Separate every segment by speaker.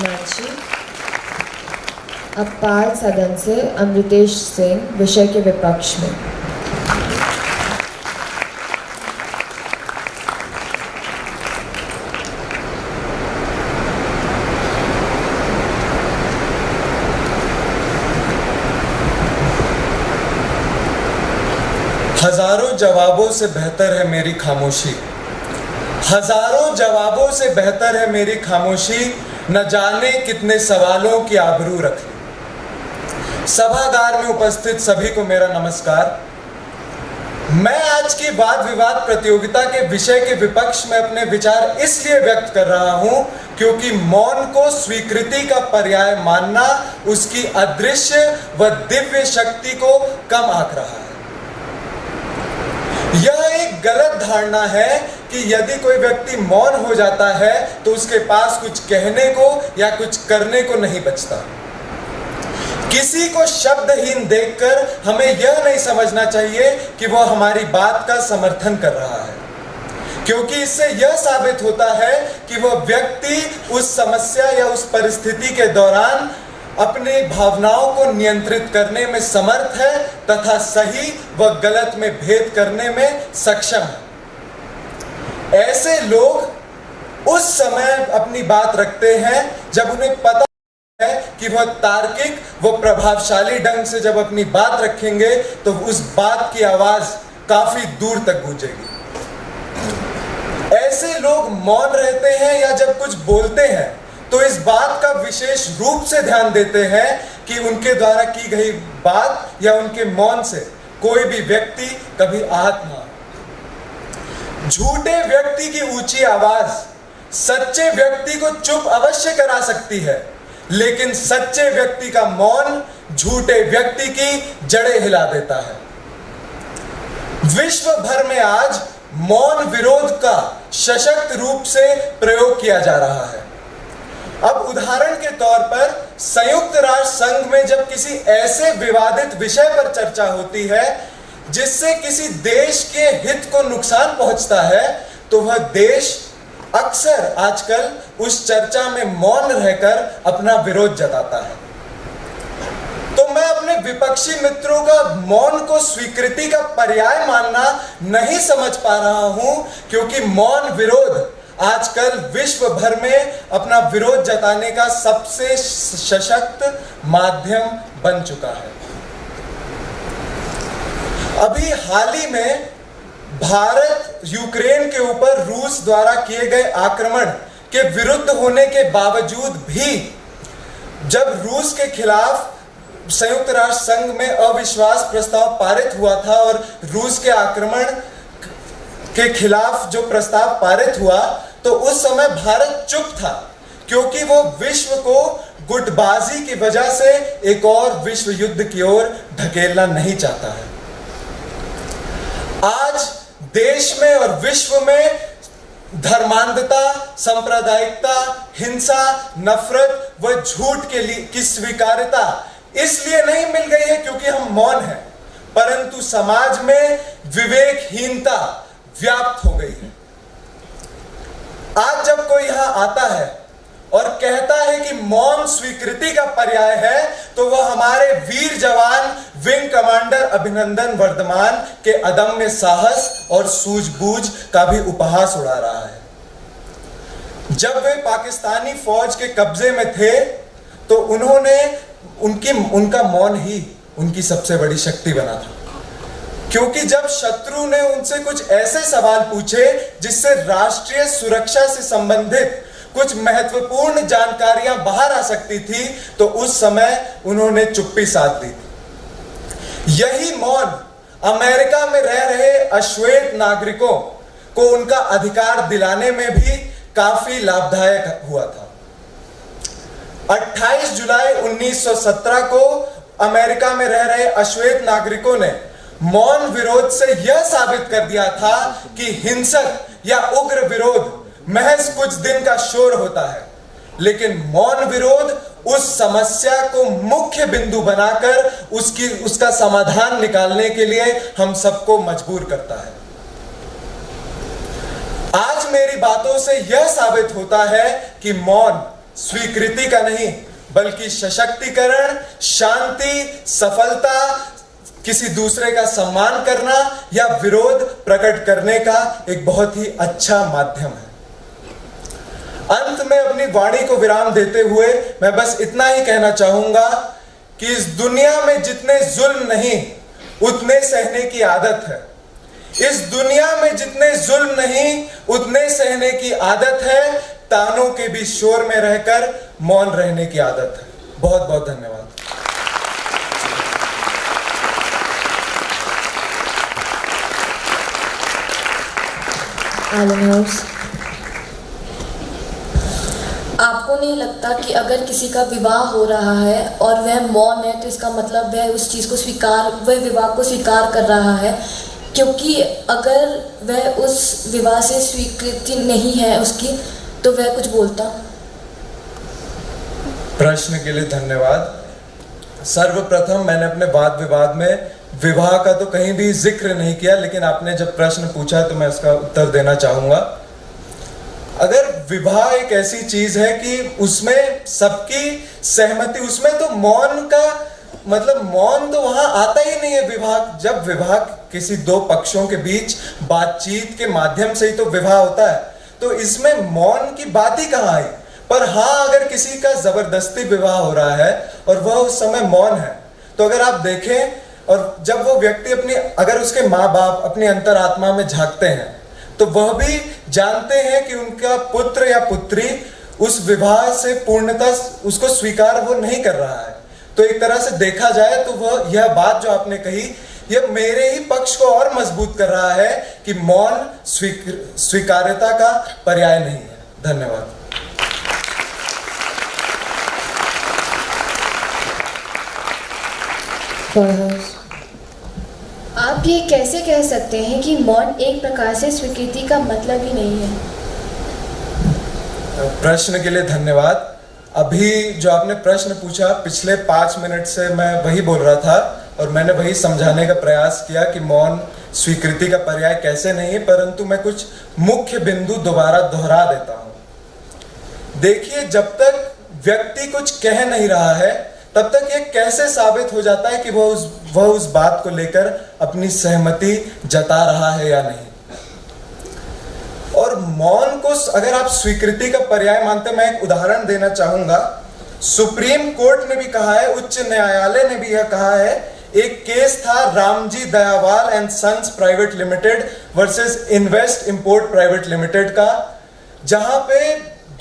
Speaker 1: हिमांशी। अब पार्थ सदन से अमृतेश सिंह विषय के विपक्ष में।
Speaker 2: हजारों जवाबों से बेहतर है मेरी खामोशी, हजारों जवाबों से बेहतर है मेरी खामोशी, न जाने कितने सवालों की आबरू रख ली। सभागार में उपस्थित सभी को मेरा नमस्कार। मैं आज की वाद विवाद प्रतियोगिता के विषय के विपक्ष में अपने विचार इसलिए व्यक्त कर रहा हूं क्योंकि मौन को स्वीकृति का पर्याय मानना उसकी अदृश्य व दिव्य शक्ति को कम आंक रहा है। यह एक गलत धारणा है कि यदि कोई व्यक्ति मौन हो जाता है तो उसके पास कुछ कहने को या कुछ करने को नहीं बचता। किसी को शब्दहीन देखकर हमें यह नहीं समझना चाहिए कि वह हमारी बात का समर्थन कर रहा है, क्योंकि इससे यह साबित होता है कि वह व्यक्ति उस समस्या या उस परिस्थिति के दौरान अपनी भावनाओं को नियंत्रित करने में समर्थ है तथा सही व गलत में भेद करने में सक्षम है। ऐसे लोग उस समय अपनी बात रखते हैं जब उन्हें पता है कि वह तार्किक व प्रभावशाली ढंग से जब अपनी बात रखेंगे तो उस बात की आवाज काफी दूर तक गूंजेगी। ऐसे लोग मौन रहते हैं या जब कुछ बोलते हैं तो इस बात का विशेष रूप से ध्यान देते हैं कि उनके द्वारा की गई बात या उनके मौन से कोई भी व्यक्ति कभी आहत ना हो। झूठे व्यक्ति की ऊंची आवाज सच्चे व्यक्ति को चुप अवश्य करा सकती है, लेकिन सच्चे व्यक्ति का मौन झूठे व्यक्ति की जड़ें हिला देता है। विश्व भर में आज मौन विरोध का सशक्त रूप से प्रयोग किया जा रहा है। अब उदाहरण के तौर पर संयुक्त राष्ट्र संघ में जब किसी ऐसे विवादित विषय पर चर्चा होती है जिससे किसी देश के हित को नुकसान पहुंचता है तो वह देश अक्सर आजकल उस चर्चा में मौन रहकर अपना विरोध जताता है। तो मैं अपने विपक्षी मित्रों का मौन को स्वीकृति का पर्याय मानना नहीं समझ पा रहा हूं, क्योंकि मौन विरोध आजकल विश्व भर में अपना विरोध जताने का सबसे सशक्त माध्यम बन चुका है। अभी हाल ही में भारत यूक्रेन के ऊपर रूस द्वारा किए गए आक्रमण के विरुद्ध होने के बावजूद भी जब रूस के खिलाफ संयुक्त राष्ट्र संघ में अविश्वास प्रस्ताव पारित हुआ था और रूस के आक्रमण के खिलाफ जो प्रस्ताव पारित हुआ तो उस समय भारत चुप था, क्योंकि वो विश्व को गुटबाजी की वजह से एक और विश्व युद्ध की ओर ढकेलना नहीं चाहता है। आज देश में और विश्व में धर्मांधता, सांप्रदायिकता, हिंसा, नफरत व झूठ के लिए की स्वीकार्यता इसलिए नहीं मिल गई है क्योंकि हम मौन हैं, परंतु समाज में विवेकहीनता व्याप्त हो गई है। आज जब कोई यहां आता है और कहता है कि मौन स्वीकृति का पर्याय है तो वह हमारे वीर जवान विंग कमांडर अभिनंदन वर्धमान के अदम्य साहस और सूझबूझ का भी उपहास उड़ा रहा है। जब वे पाकिस्तानी फौज के कब्जे में थे तो उनका मौन ही उनकी सबसे बड़ी शक्ति बना था, क्योंकि जब शत्रु ने उनसे कुछ ऐसे सवाल पूछे जिससे राष्ट्रीय सुरक्षा से संबंधित कुछ महत्वपूर्ण जानकारियां बाहर आ सकती थी तो उस समय उन्होंने चुप्पी साध ली थी। यही मौन अमेरिका में रह रहे अश्वेत नागरिकों को उनका अधिकार दिलाने में भी काफी लाभदायक हुआ था। 28 जुलाई 1917 को अमेरिका में रह रहे अश्वेत नागरिकों ने मौन विरोध से यह साबित कर दिया था कि हिंसक या उग्र विरोध महज कुछ दिन का शोर होता है, लेकिन मौन विरोध उस समस्या को मुख्य बिंदु बनाकर उसका समाधान निकालने के लिए हम सबको मजबूर करता है। आज मेरी बातों से यह साबित होता है कि मौन स्वीकृति का नहीं बल्कि सशक्तिकरण, शांति, सफलता, किसी दूसरे का सम्मान करना या विरोध प्रकट करने का एक बहुत ही अच्छा माध्यम है। अंत में अपनी वाणी को विराम देते हुए मैं बस इतना ही कहना चाहूंगा कि इस दुनिया में जितने जुल्म नहीं उतने सहने की आदत है। इस दुनिया में जितने जुल्म नहीं उतने सहने की आदत है। तानों के भी शोर में रहकर मौन रहने की आदत है। बहुत बहुत धन्यवाद।
Speaker 1: Allen House.
Speaker 3: आपको नहीं लगता कि अगर किसी का विवाह हो रहा है और वह मौन है तो इसका मतलब वह उस चीज़ को वह विवाह को स्वीकार कर रहा है, क्योंकि अगर वह उस विवाह से स्वीकृति नहीं है उसकी तो वह कुछ बोलता।
Speaker 2: प्रश्न के लिए धन्यवाद। सर्वप्रथम मैंने अपने वाद विवाद में विवाह का तो कहीं भी जिक्र नहीं किया, लेकिन आपने जब प्रश्न पूछा तो मैं उसका उत्तर देना चाहूंगा। अगर विवाह एक ऐसी चीज है कि उसमें सबकी सहमति, उसमें तो मौन का मतलब मौन तो वहां आता ही नहीं है। जब विवाह किसी दो पक्षों के बीच बातचीत के माध्यम से ही तो विवाह होता है, तो इसमें मौन की बात ही कहाँ आई। पर हाँ, अगर किसी का जबरदस्ती विवाह हो रहा है और वह उस समय मौन है, तो अगर आप देखें और जब वो व्यक्ति अगर उसके माँ बाप अपनी अंतरात्मा में झांकते हैं तो वह भी जानते हैं कि उनका पुत्र या पुत्री उस विवाह से पूर्णतः उसको स्वीकार वो नहीं कर रहा है। तो एक तरह से देखा जाए तो वह यह बात जो आपने कही यह मेरे ही पक्ष को और मजबूत कर रहा है कि मौन स्वीकार्यता का पर्याय नहीं है। धन्यवाद।
Speaker 4: आप ये कैसे कह सकते हैं कि मौन एक प्रकार से स्वीकृति का मतलब ही नहीं है?
Speaker 2: प्रश्न के लिए धन्यवाद। अभी जो आपने प्रश्न पूछा, पिछले 5 मिनट से मैं वही बोल रहा था और मैंने वही समझाने का प्रयास किया कि मौन स्वीकृति का पर्याय कैसे नहीं है, परंतु मैं कुछ मुख्य बिंदु दोबारा दोहरा देता हूं। देखिए, जब तक व्यक्ति कुछ कह नहीं रहा है तब तक ये कैसे साबित हो जाता है कि वह उस बात को लेकर अपनी सहमति जता रहा है या नहीं। और मौन को अगर आप स्वीकृति का पर्याय मानते हैं, मैं एक उदाहरण देना चाहूंगा। सुप्रीम कोर्ट ने भी कहा है, उच्च न्यायालय ने भी यह कहा है। एक केस था Ramji Dayawal and sons private limited versus invest import private limited का, जहां पे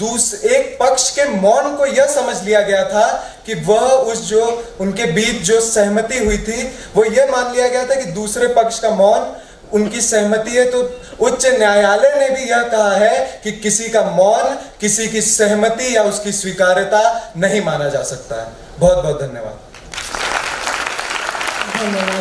Speaker 2: एक पक्ष के मौन को यह समझ लिया गया था कि वह उनके बीच जो सहमति हुई थी वो यह मान लिया गया था कि दूसरे पक्ष का मौन उनकी सहमति है। तो उच्च न्यायालय ने भी यह कहा है कि किसी का मौन किसी की सहमति या उसकी स्वीकार्यता नहीं माना जा सकता है। बहुत बहुत धन्यवाद।
Speaker 1: धन्यवाद।